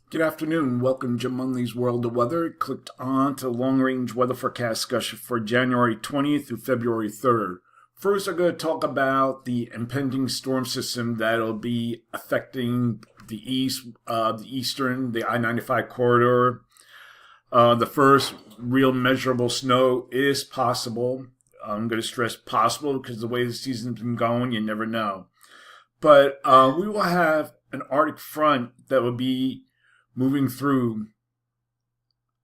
Good afternoon. Welcome to jimmunley's World of Weather. Clicked on to long-range weather forecast discussion for January 20th through February 3rd. First, I'm going to talk about the impending storm system that'll be affecting the eastern, the I-95 corridor. The first real measurable snow is possible. I'm going to stress possible because the way the season's been going, you never know. But we will have an Arctic front that will be moving through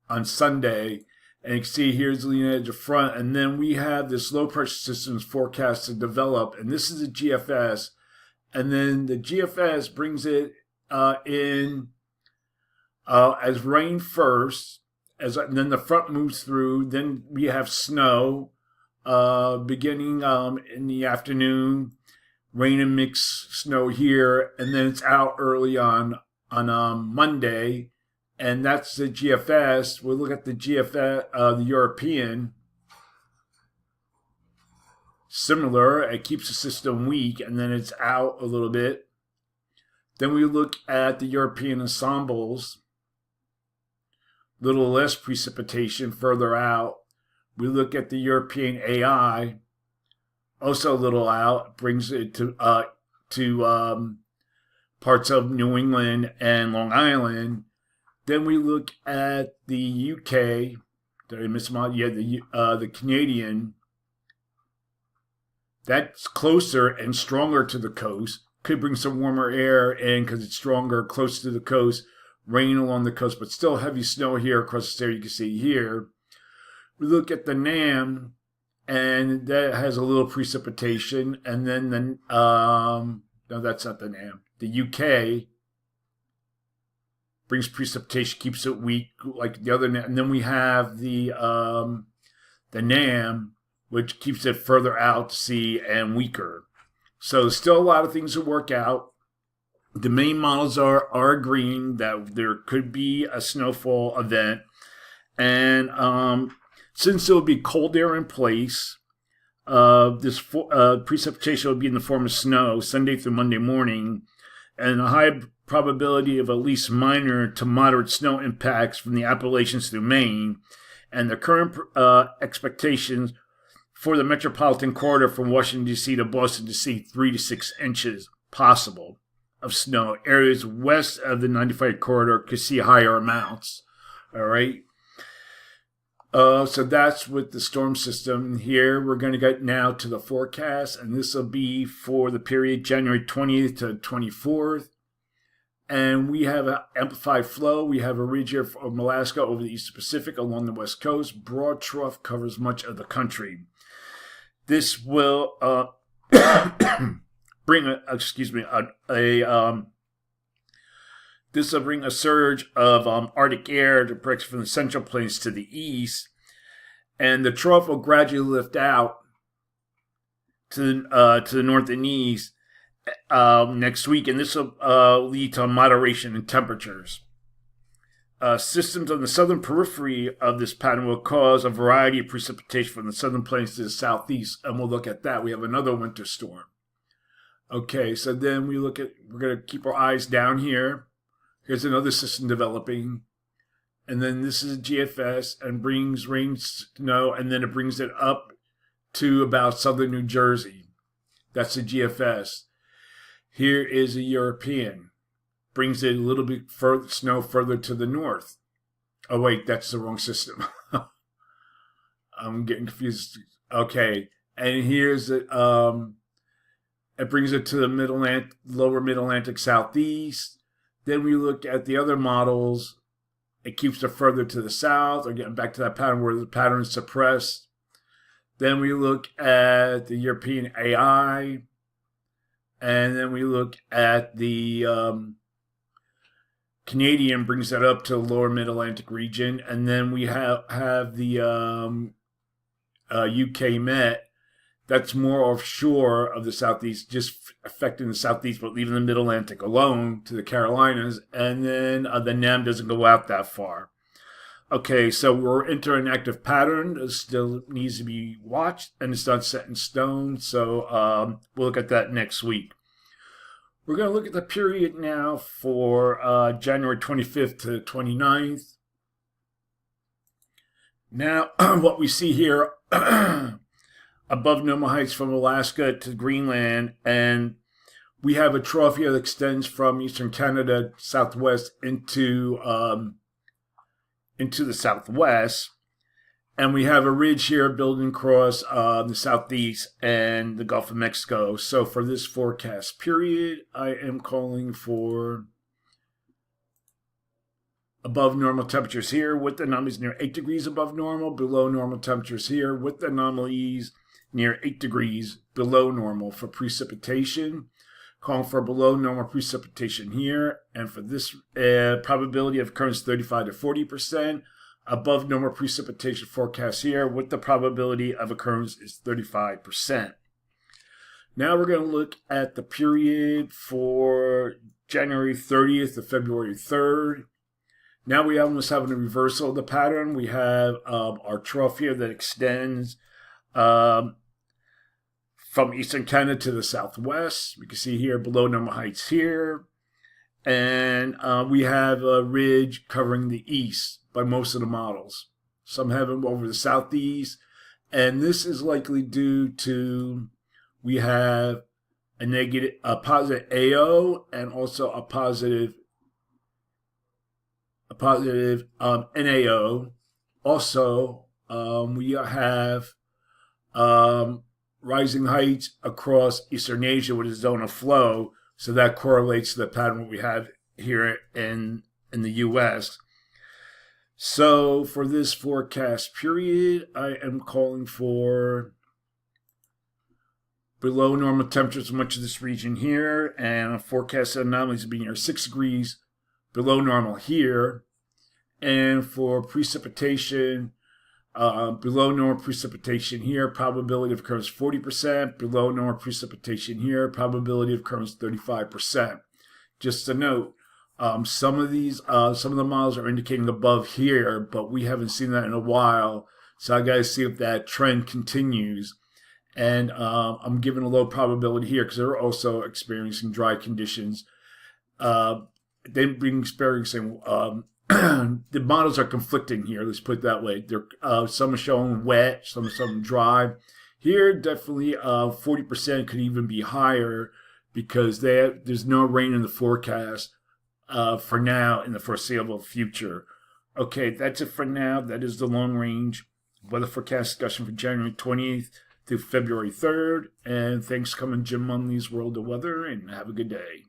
on Sunday, and you can see here's the leading edge of front, and then we have this low pressure system's forecast to develop, and this is a GFS, and then the GFS brings it in as rain first, and then the front moves through. Then we have snow beginning in the afternoon, rain and mixed snow here, and then it's out early on Monday, and that's the GFS. We'll look at the GFS, the European. Similar, it keeps the system weak, and then it's out a little bit. Then we look at the European ensembles. Little less precipitation further out. We look at the European AI, also a little out, brings it to parts of New England and Long Island. Then we look at the UK. Did I miss them out? Yeah, the Canadian. That's closer and stronger to the coast. Could bring some warmer air in because it's stronger, close to the coast. Rain along the coast, but still heavy snow here across the state. You can see here. We look at the NAM, and that has a little precipitation. And then no, that's not the NAM. The UK brings precipitation, keeps it weak like the other NAM. And then we have the NAM, which keeps it further out to sea and weaker. So still a lot of things to work out. The main models are agreeing that there could be a snowfall event. And since there will be cold air in place, this precipitation will be in the form of snow Sunday through Monday morning, and a high probability of at least minor to moderate snow impacts from the Appalachians through Maine, and the current expectations for the metropolitan corridor from Washington, D.C. to Boston to see 3 to 6 inches possible of snow. Areas west of the 95 corridor could see higher amounts. All right. So that's with the storm system. Here we're going to get now to the forecast, and this will be for the period January 20th to 24th. And we have an amplified flow. We have a ridge here from Alaska over the Eastern Pacific along the west coast. Broad trough covers much of the country. This will bring this will bring a surge of Arctic air to break from the Central Plains to the east, and the trough will gradually lift out to the north and east next week, and this will lead to a moderation in temperatures. Systems on the southern periphery of this pattern will cause a variety of precipitation from the southern plains to the southeast, and we'll look at that. We have another winter storm. Okay, so then we're going to keep our eyes down here. Here's another system developing. And then this is a GFS and brings rain, snow, and then it brings it up to about southern New Jersey. That's the GFS. Here is a European. Brings it a little bit further, snow further to the north. Oh, wait, that's the wrong system. I'm getting confused. Okay, and here's it. It brings it to the lower mid-Atlantic southeast. Then we look at the other models. It keeps it further to the south, or getting back to that pattern where the pattern is suppressed. Then we look at the European AI. And then we look at the Canadian, brings that up to the lower mid-Atlantic region. And then we have the UK Met. That's more offshore of the southeast, just affecting the southeast, but leaving the mid-Atlantic alone to the Carolinas. And then the NAM doesn't go out that far. Okay, so we're entering an active pattern. It still needs to be watched, and it's not set in stone. So we'll look at that next week. We're going to look at the period now for January 25th to 29th. Now, what we see here, above normal heights from Alaska to Greenland, and we have a trough here that extends from eastern Canada southwest into the southwest, and we have a ridge here building across the southeast and the Gulf of Mexico. So for this forecast period, I am calling for above normal temperatures here with anomalies near 8 degrees above normal, below normal temperatures here with anomalies near 8 degrees below normal for precipitation. Calling for below normal precipitation here, and for this probability of occurrence 35 to 40%. Above normal precipitation forecast here with the probability of occurrence is 35%. Now we're going to look at the period for January 30th to February 3rd. Now we almost have a reversal of the pattern. We have our trough here that extends from eastern Canada to the southwest. We can see here below normal heights here. And we have a ridge covering the east by most of the models. Some have them over the southeast. And this is likely due to we have a positive AO and also a positive NAO. Also, we have rising heights across Eastern Asia with a zone of flow, so that correlates to the pattern we have here in the U.S. So for this forecast period, I am calling for below normal temperatures in much of this region here, and forecast anomalies to be near 6 degrees below normal here, and for precipitation, below normal precipitation here, probability of occurrence 40%. Below normal precipitation here, probability of occurrence 35%. Just a note, some of the models are indicating above here, but we haven't seen that in a while. So I got to see if that trend continues. And I'm giving a low probability here because they're also experiencing dry conditions. They've been experiencing the models are conflicting here. Let's put it that way. Some are showing wet, some are showing dry. Here, definitely 40% could even be higher because there's no rain in the forecast for now in the foreseeable future. Okay, that's it for now. That is the long range weather forecast discussion for January 20th through February 3rd. And thanks for coming, Jim Munley's World of Weather, and have a good day.